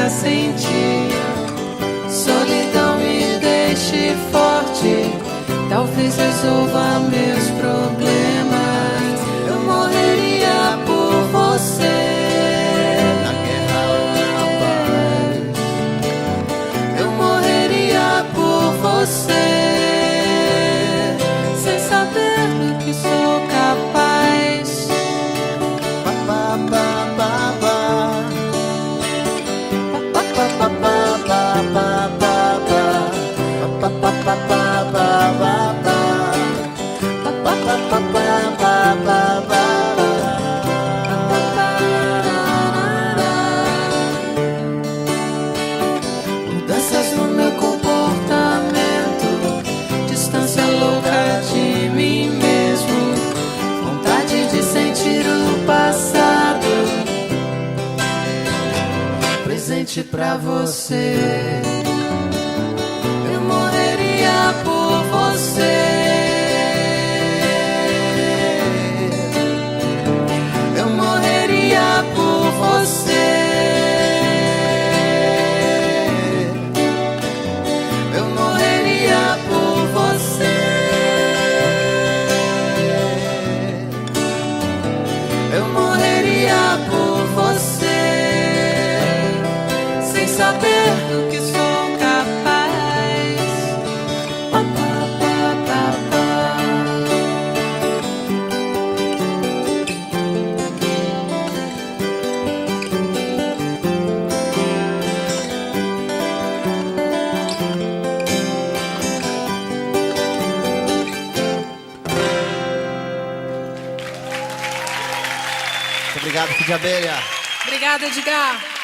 pra sentir. Solidão me deixe forte, talvez resolva meus problemas. Eu morreria por você. Na guerra ou na paz, Eu morreria por você, sem saber do que sou capaz. pa pa pa pa pa, pa pa pa pa pa pa pa, pa pa pa pa pa pa pa. Mudanças no meu comportamento, distância louca de mim mesmo, vontade de sentir o passado, presente pra você. Eu morreria por você. Eu morreria por você. Eu morreria por você. Eu morreria por você, sem saber do que sou capaz. Pa, pa, pa, pa, pa. Muito obrigado, Kid Abelha. Obrigada, Edgar.